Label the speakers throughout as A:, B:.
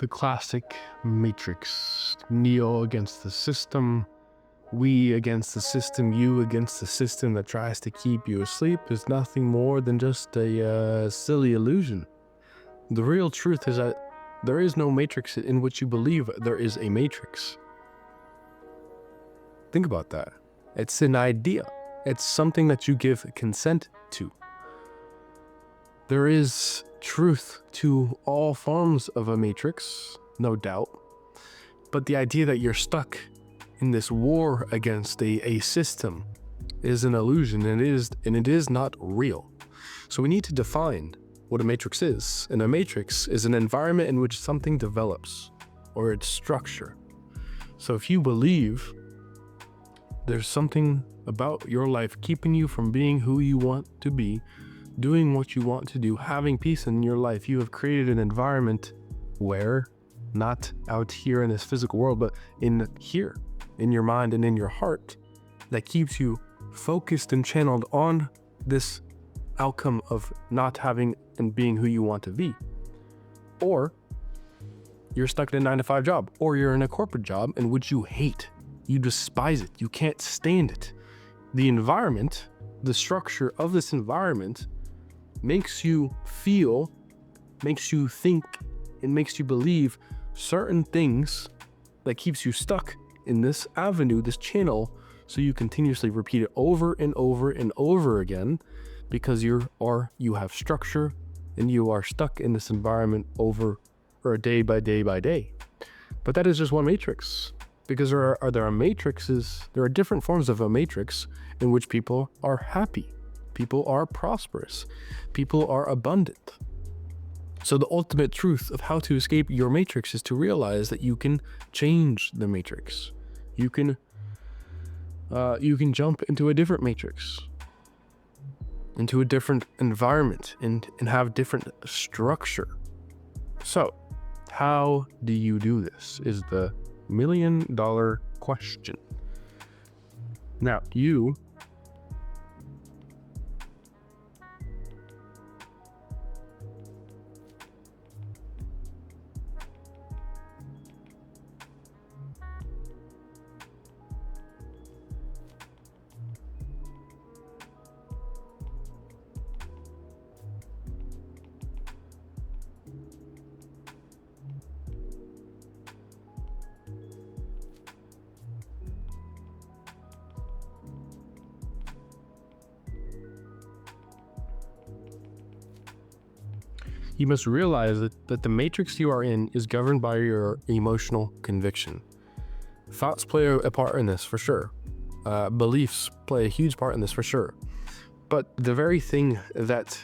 A: The classic matrix. Neo against the system, we against the system, you against the system that tries to keep you asleep is nothing more than just a silly illusion. The real truth is that there is no matrix in which you believe there is a matrix. Think about that. It's an idea. It's something that you give consent to. There is truth to all forms of a matrix, no doubt. But the idea that you're stuck in this war against a system is an illusion, and it is not real. So we need to define what a matrix is. And a matrix is an environment in which something develops, or its structure. So if you believe there's something about your life keeping you from being who you want to be, doing what you want to do, having peace in your life, you have created an environment where, not out here in this physical world, but in here, in your mind and in your heart, that keeps you focused and channeled on this outcome of not having and being who you want to be. Or you're stuck in a 9-to-5 job, or you're in a corporate job in which you hate, you despise it, you can't stand it. The environment, the structure of this environment makes you feel, makes you think, and makes you believe certain things that keeps you stuck in this avenue, this channel, so you continuously repeat it over and over and over again because you have structure and you are stuck in this environment over or day by day by day. But that is just one matrix, because there are matrices, there are different forms of a matrix in which people are happy, people are prosperous, people are abundant. So the ultimate truth of how to escape your matrix is to realize that you can change the matrix. You can jump into a different matrix, into a different environment, and have different structure. So how do you do this is the $1 million question. Now, you must realize that the matrix you are in is governed by your emotional conviction. Thoughts play a part in this for sure. Beliefs play a huge part in this for sure. But the very thing that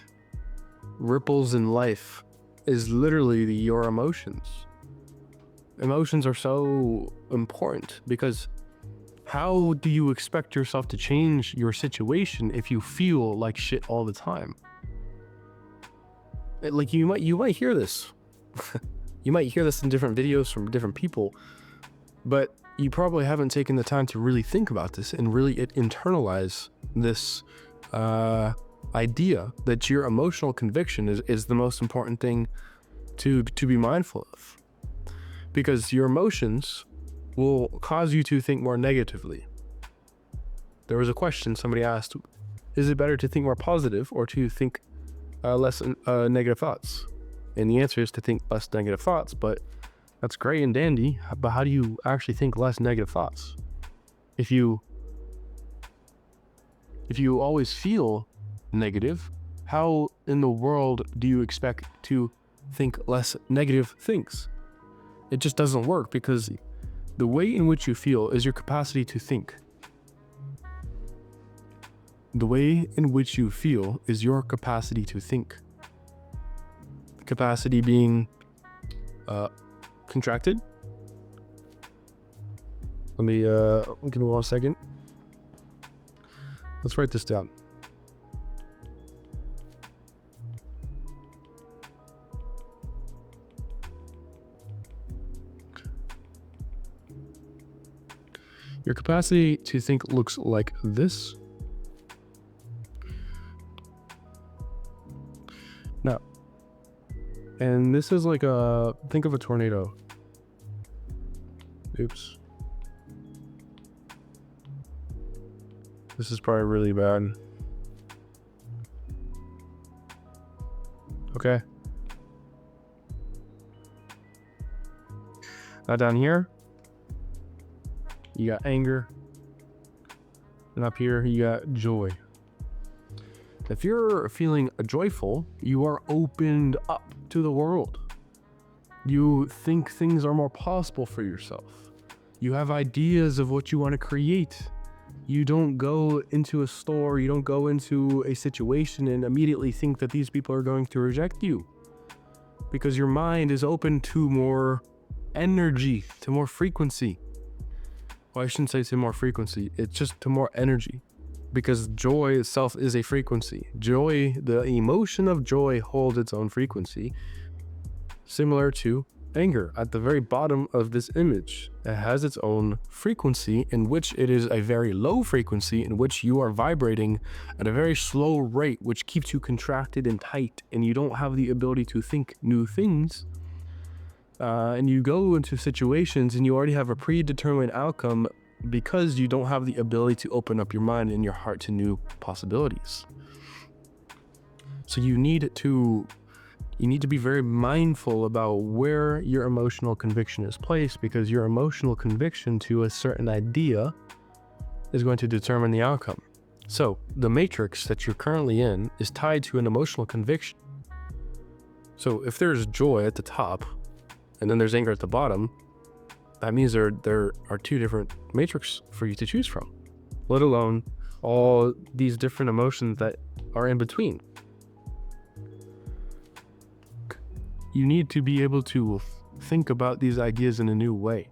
A: ripples in life is literally your emotions. Emotions are so important because how do you expect yourself to change your situation if you feel like shit all the time? Like you might hear this. You might hear this in different videos from different people, but you probably haven't taken the time to really think about this and really internalize this idea that your emotional conviction is the most important thing to be mindful of. Because your emotions will cause you to think more negatively. There was a question somebody asked, is it better to think more positive or to think less negative thoughts? And the answer is to think less negative thoughts, but that's great and dandy, but how do you actually think less negative thoughts? If you always feel negative, how in the world do you expect to think less negative things? It just doesn't work, because the way in which you feel is your capacity to think. The way in which you feel is your capacity to think. Capacity being contracted. Let me give me 1 second. Let's write this down. Your capacity to think looks like this. Now, And this is like think of a tornado. Oops. This is probably really bad. Okay. Now down here, you got anger. And up here, you got joy. If you're feeling joyful, you are opened up to the world. You think things are more possible for yourself. You have ideas of what you want to create. You don't go into a store, you don't go into a situation and immediately think that these people are going to reject you. Because your mind is open to more energy, to more frequency. Well, I shouldn't say to more frequency, it's just to more energy. Because joy itself is a frequency. Joy, the emotion of joy holds its own frequency, similar to anger. At the very bottom of this image, it has its own frequency, in which it is a very low frequency, in which you are vibrating at a very slow rate, which keeps you contracted and tight, and you don't have the ability to think new things. And you go into situations and you already have a predetermined outcome, because you don't have the ability to open up your mind and your heart to new possibilities. So you need to be very mindful about where your emotional conviction is placed, because your emotional conviction to a certain idea is going to determine the outcome. So the matrix that you're currently in is tied to an emotional conviction. So if there's joy at the top and then there's anger at the bottom, that means there are two different matrix for you to choose from, let alone all these different emotions that are in between. You need to be able to think about these ideas in a new way,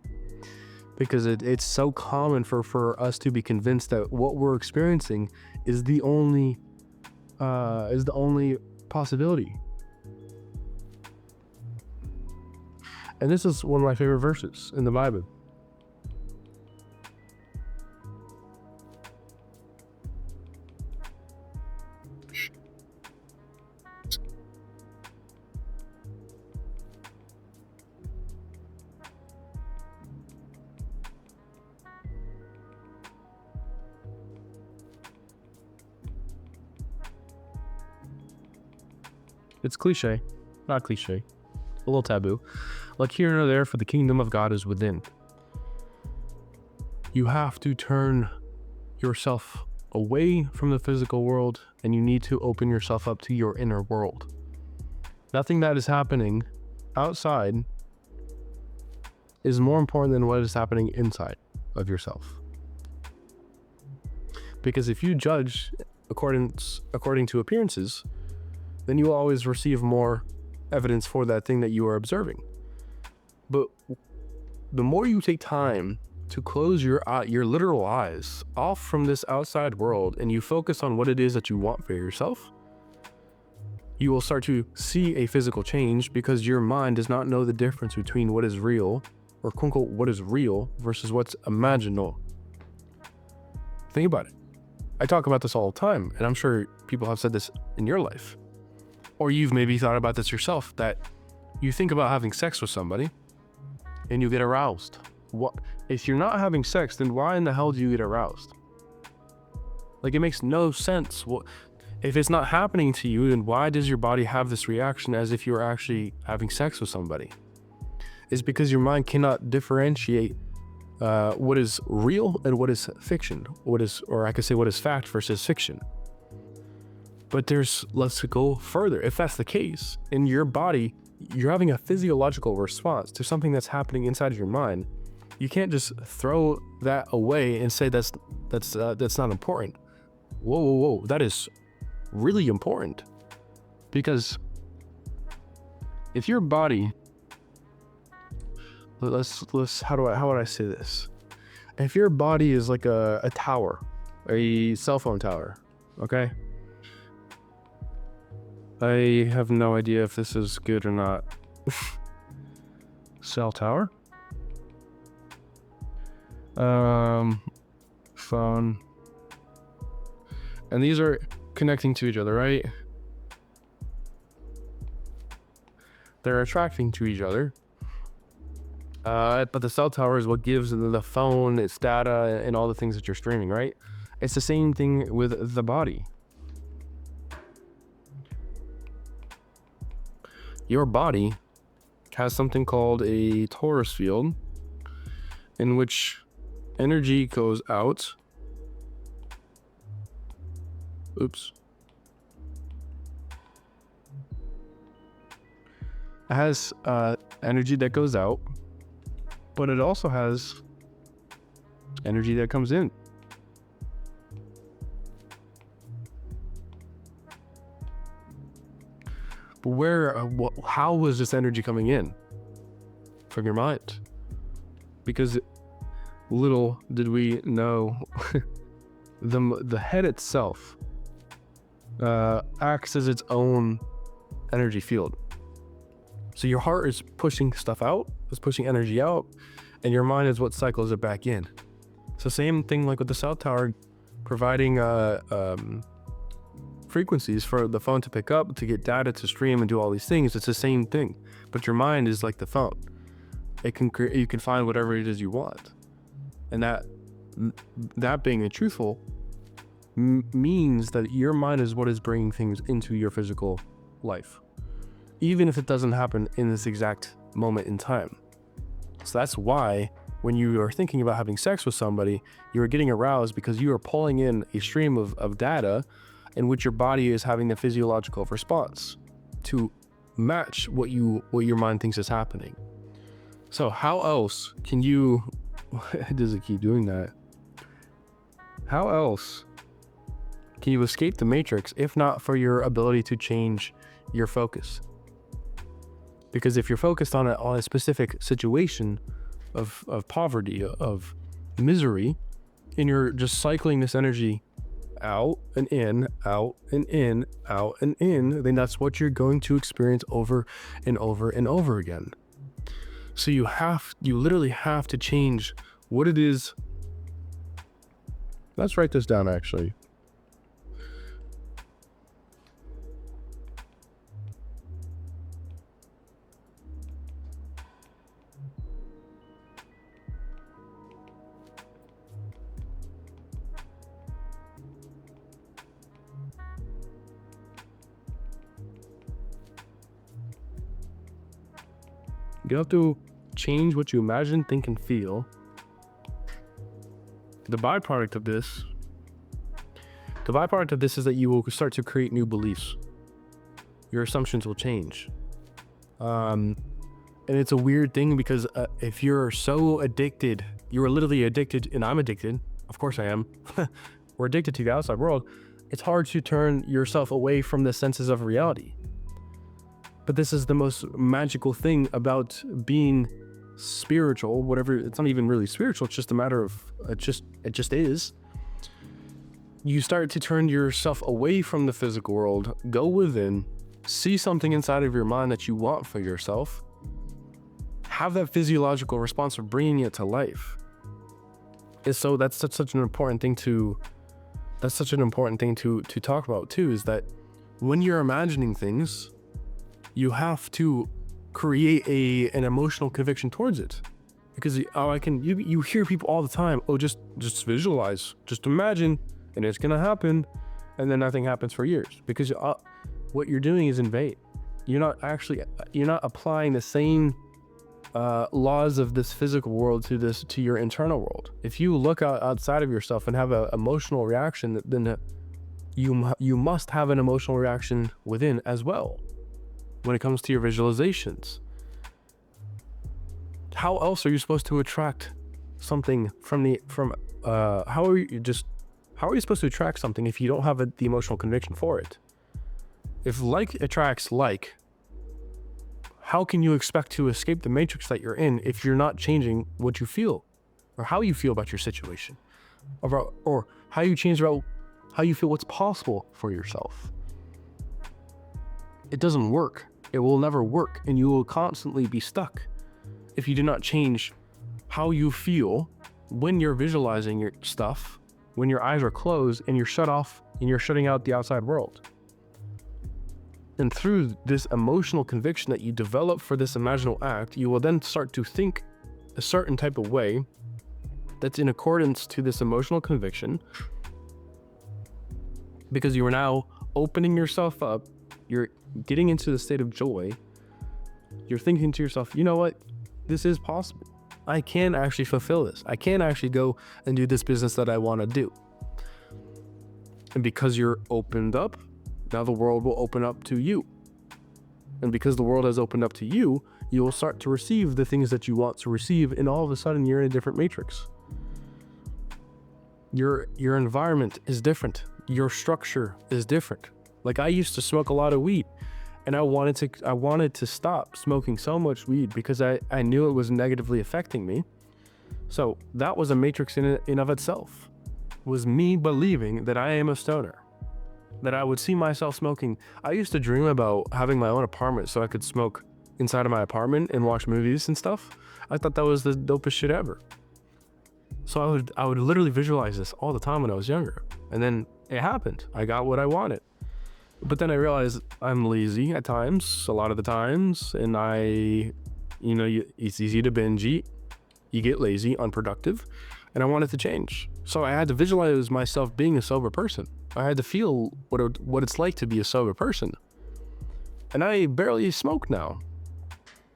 A: because it's so common for us to be convinced that what we're experiencing is the only possibility. And this is one of my favorite verses in the Bible. It's cliche, not cliche, a little taboo. Like here or there, for the kingdom of God is within. You have to turn yourself away from the physical world, and you need to open yourself up to your inner world. Nothing that is happening outside is more important than what is happening inside of yourself. Because if you judge according to appearances, then you will always receive more evidence for that thing that you are observing. But the more you take time to close your literal eyes off from this outside world, and you focus on what it is that you want for yourself, you will start to see a physical change, because your mind does not know the difference between what is real, or quote unquote what is real, versus what's imaginal. Think about it. I talk about this all the time, and I'm sure people have said this in your life. Or you've maybe thought about this yourself, that you think about having sex with somebody and you get aroused. What if you're not having sex, then why in the hell do you get aroused? Like, it makes no sense. What if it's not happening to you, then why does your body have this reaction as if you're actually having sex with somebody? It's because your mind cannot differentiate what is real and what is fiction, what is fact versus fiction. But let's go further. If that's the case, in your body, you're having a physiological response to something that's happening inside of your mind. You can't just throw that away and say that's not important. Whoa, that is really important. Because if your body, how would I say this? If your body is like a tower, a cell phone tower, okay? I have no idea if this is good or not. Cell tower? Phone. And these are connecting to each other, right? They're attracting to each other. But the cell tower is what gives the phone its data and all the things that you're streaming, right? It's the same thing with the body. Your body has something called a torus field, in which energy goes out. Oops. It has energy that goes out, but it also has energy that comes in. But how was this energy coming in? From your mind. Because little did we know, the head itself acts as its own energy field. So your heart is pushing stuff out, is pushing energy out, and your mind is what cycles it back in. So same thing like with the cell tower, providing frequencies for the phone to pick up, to get data to stream and do all these things. It's the same thing, but your mind is like the phone. You can find whatever it is you want, and that being truthful means that your mind is what is bringing things into your physical life, even if it doesn't happen in this exact moment in time. So that's why when you are thinking about having sex with somebody, you are getting aroused because you are pulling in a stream of data in which your body is having the physiological response to match what your mind thinks is happening. So how else can you, does it keep doing that? How else can you escape the matrix if not for your ability to change your focus? Because if you're focused on a specific situation of poverty, of misery, and you're just cycling this energy out and in, out and in, out and in, then that's what you're going to experience over and over and over again. So you literally have to change what it is. Let's write this down actually. You have to change what you imagine, think, and feel. The byproduct of this is that you will start to create new beliefs. Your assumptions will change. And it's a weird thing because if you're so addicted, you're literally addicted, and I'm addicted. Of course I am. We're addicted to the outside world. It's hard to turn yourself away from the senses of reality. But this is the most magical thing about being spiritual, whatever. It's not even really spiritual. It's just a matter of, it just is. You start to turn yourself away from the physical world, go within, see something inside of your mind that you want for yourself, have that physiological response of bringing it to life. And so that's such an important thing to talk about too, is that when you're imagining things, you have to create an emotional conviction towards it. Because you hear people all the time, oh, just visualize, just imagine, and it's gonna happen, and then nothing happens for years. Because what you're doing is in vain. You're not applying the same laws of this physical world to your internal world. If you look outside of yourself and have an emotional reaction, then you must have an emotional reaction within as well. When it comes to your visualizations, how else are you supposed to attract something how are you supposed to attract something if you don't have the emotional conviction for it? If like attracts like, how can you expect to escape the matrix that you're in if you're not changing what you feel or how you feel about your situation, or how you change about how you feel what's possible for yourself? It doesn't work. It will never work, and you will constantly be stuck if you do not change how you feel when you're visualizing your stuff, when your eyes are closed and you're shut off and you're shutting out the outside world. And through this emotional conviction that you develop for this imaginal act, you will then start to think a certain type of way that's in accordance to this emotional conviction, because you are now opening yourself up, you're getting into the state of joy, you're thinking to yourself, you know what, this is possible. I can actually fulfill this. I can actually go and do this business that I want to do. And because you're opened up, now the world will open up to you. And because the world has opened up to you, you will start to receive the things that you want to receive, and all of a sudden you're in a different matrix. Your environment is different. Your structure is different. Like, I used to smoke a lot of weed, and I wanted to stop smoking so much weed because I knew it was negatively affecting me. So that was a matrix in of itself, was me believing that I am a stoner, that I would see myself smoking. I used to dream about having my own apartment so I could smoke inside of my apartment and watch movies and stuff. I thought that was the dopest shit ever. So I would literally visualize this all the time when I was younger. And then it happened. I got what I wanted. But then I realized I'm lazy at times, a lot of the times, and it's easy to binge eat. You get lazy, unproductive, and I wanted to change. So I had to visualize myself being a sober person. I had to feel what it's like to be a sober person. And I barely smoke now.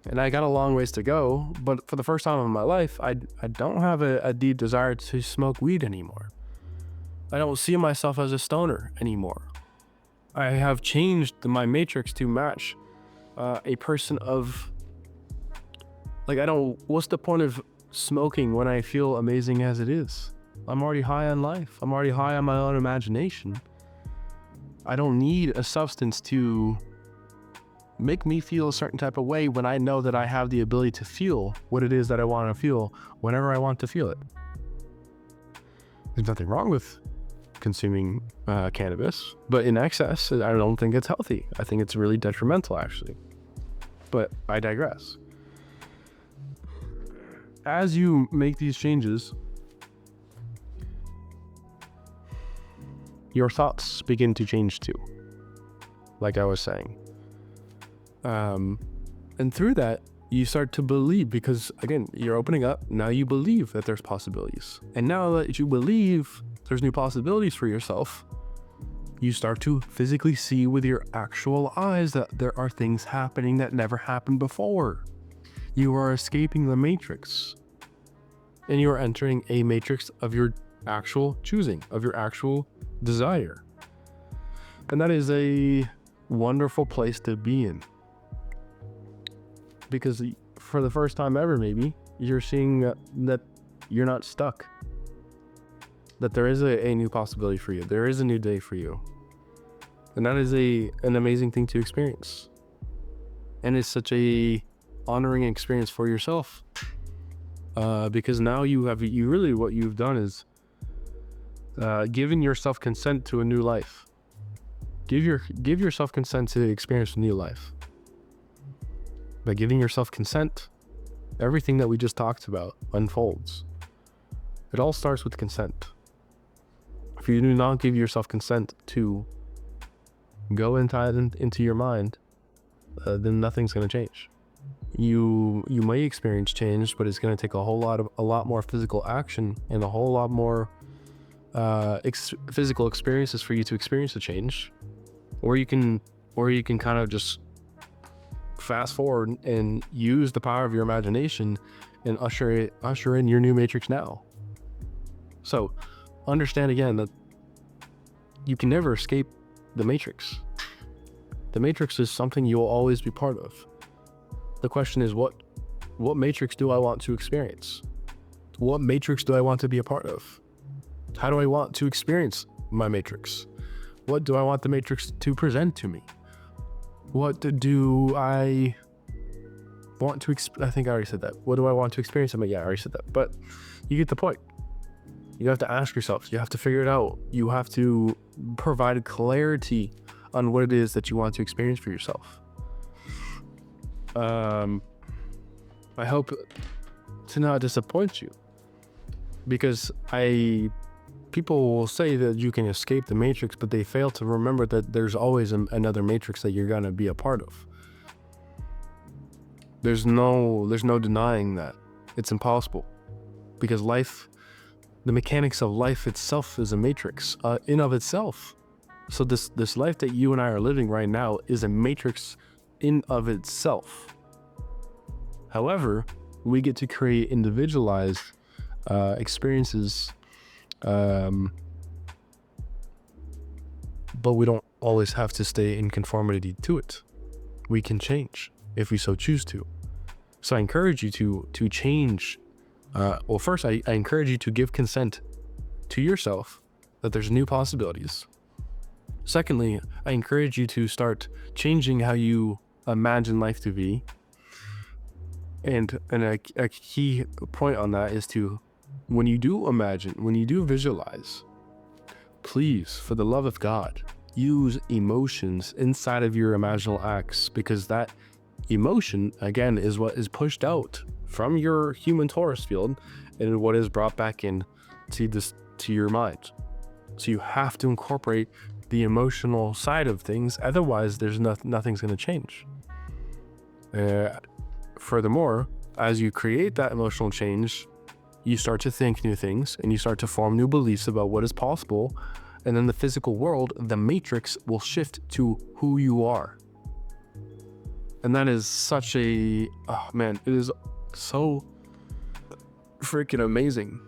A: And I got a long ways to go, but for the first time in my life, I don't have a deep desire to smoke weed anymore. I don't see myself as a stoner anymore. I have changed my matrix to match a person of, like, what's the point of smoking when I feel amazing as it is? I'm already high on life. I'm already high on my own imagination. I don't need a substance to make me feel a certain type of way when I know that I have the ability to feel what it is that I want to feel whenever I want to feel it. There's nothing wrong with consuming cannabis, but in excess, I don't think it's healthy. I think it's really detrimental, actually. But I digress. As you make these changes, your thoughts begin to change too, like I was saying. And through that, you start to believe, because again, you're opening up. Now you believe that there's possibilities. And now that you believe there's new possibilities for yourself, you start to physically see with your actual eyes that there are things happening that never happened before. You are escaping the matrix, and you are entering a matrix of your actual choosing, of your actual desire. And that is a wonderful place to be in. Because for the first time ever, maybe, you're seeing that you're not stuck. That there is a new possibility for you. There is a new day for you. And that is an amazing thing to experience. And it's such a honoring experience for yourself. Because now what you've done is giving yourself consent to a new life. Give yourself consent to experience a new life. By giving yourself consent, everything that we just talked about unfolds. It all starts with consent. If you do not give yourself consent to go into your mind, then nothing's going to change. You may experience change, but it's going to take a lot more physical action and a whole lot more physical experiences for you to experience the change. Or you can kind of just fast forward and use the power of your imagination and usher in your new matrix now. So understand again that you can never escape the matrix. The matrix is something you will always be part of. The question is, what matrix do I want to experience? What matrix do I want to be a part of? How do I want to experience my matrix? What do I want the matrix to present to me? What do I want to I think I already said that. What do I want to experience? I already said that. But you get the point. You have to ask yourself. You have to figure it out. You have to provide clarity on what it is that you want to experience for yourself. I hope to not disappoint you, because I People will say that you can escape the matrix, but they fail to remember that there's always another matrix that you're going to be a part of. There's no denying that. It's impossible, because life, the mechanics of life itself is a matrix in of itself. So this life that you and I are living right now is a matrix in of itself. However, we get to create individualized experiences, but we don't always have to stay in conformity to it. We can change if we so choose to. So I encourage you to change. Well, first, I encourage you to give consent to yourself that there's new possibilities. Secondly, I encourage you to start changing how you imagine life to be. And a key point on that is to, when you do imagine, when you do visualize, please, for the love of God, use emotions inside of your imaginal acts, because that emotion, again, is what is pushed out from your human torus field and what is brought back in to your mind. So you have to incorporate the emotional side of things, otherwise there's nothing's going to change. Furthermore, as you create that emotional change, you start to think new things and you start to form new beliefs about what is possible, and then the physical world, the matrix, will shift to who you are. And that is such a, oh man, it is so freaking amazing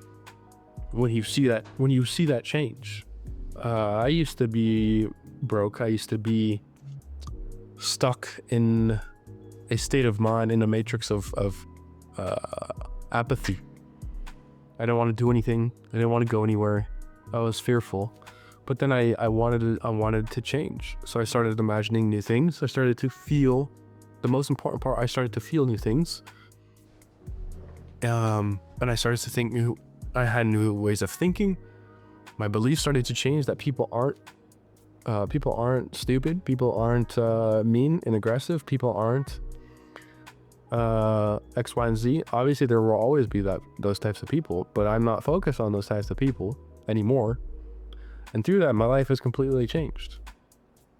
A: when you see that change. I used to be broke. I used to be stuck in a state of mind, in a matrix of apathy. I didn't want to do anything. I didn't want to go anywhere. I was fearful. But then I wanted to change. So I started imagining new things. I started to feel, the most important part, I started to feel new things. And I started to think I had new ways of thinking. My beliefs started to change, that people aren't stupid. People aren't mean and aggressive. People aren't X, Y, and Z. Obviously, there will always be those types of people, but I'm not focused on those types of people anymore. And through that, my life has completely changed.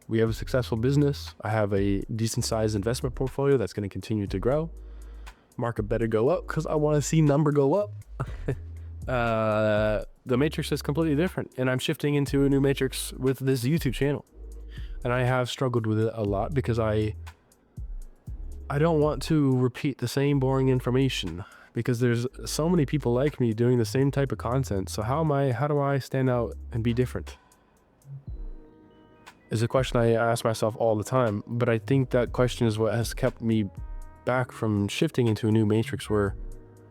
A: We have a successful business. I have a decent sized investment portfolio that's going to continue to grow. Market better go up because I want to see number go up. The matrix is completely different, and I'm shifting into a new matrix with this YouTube channel. And I have struggled with it a lot because I don't want to repeat the same boring information, because there's so many people like me doing the same type of content. So how do I stand out and be different? Is a question I ask myself all the time, but I think that question is what has kept me back from shifting into a new matrix, where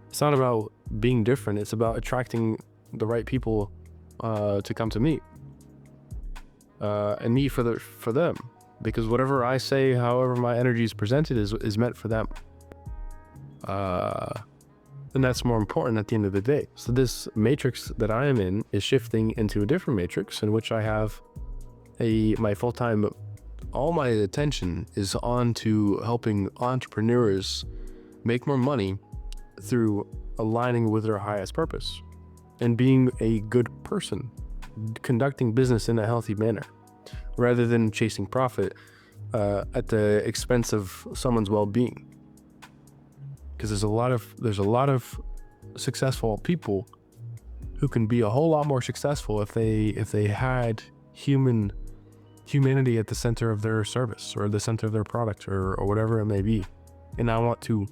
A: it's not about being different, it's about attracting the right people to come to me, and me for them, because whatever I say, however my energy is presented, is meant for them, and that's more important at the end of the day. So this matrix that I am in is shifting into a different matrix, in which I have my full-time, all my attention is on to helping entrepreneurs make more money through aligning with their highest purpose and being a good person, conducting business in a healthy manner, rather than chasing profit at the expense of someone's well-being. Because there's a lot of successful people who can be a whole lot more successful if they had humanity at the center of their service, or the center of their product, or whatever it may be. And I want to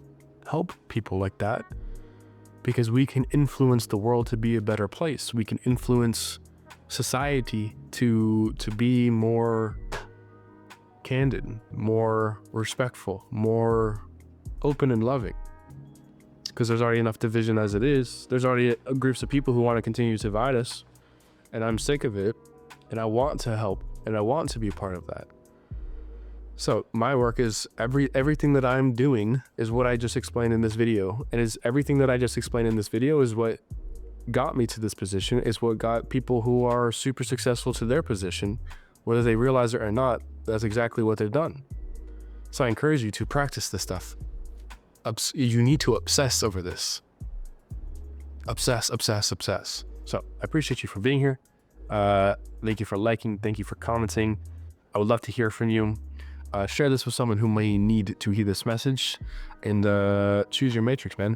A: help people like that, because we can influence the world to be a better place. We can influence society to be more candid, more respectful, more open and loving. Because there's already enough division as it is. There's already groups of people who want to continue to divide us, and I'm sick of it, and I want to help, and I want to be part of that. So my work is everything that I'm doing is what I just explained in this video, and everything that I just explained in this video is what got me to this position, is what got people who are super successful to their position, whether they realize it or not. That's exactly what they've done. So I encourage you to practice this stuff. You need to obsess over this. Obsess. So I appreciate you for being here. Thank you for liking. Thank you for commenting. I would love to hear from you. Share this with someone who may need to hear this message, and choose your matrix, man.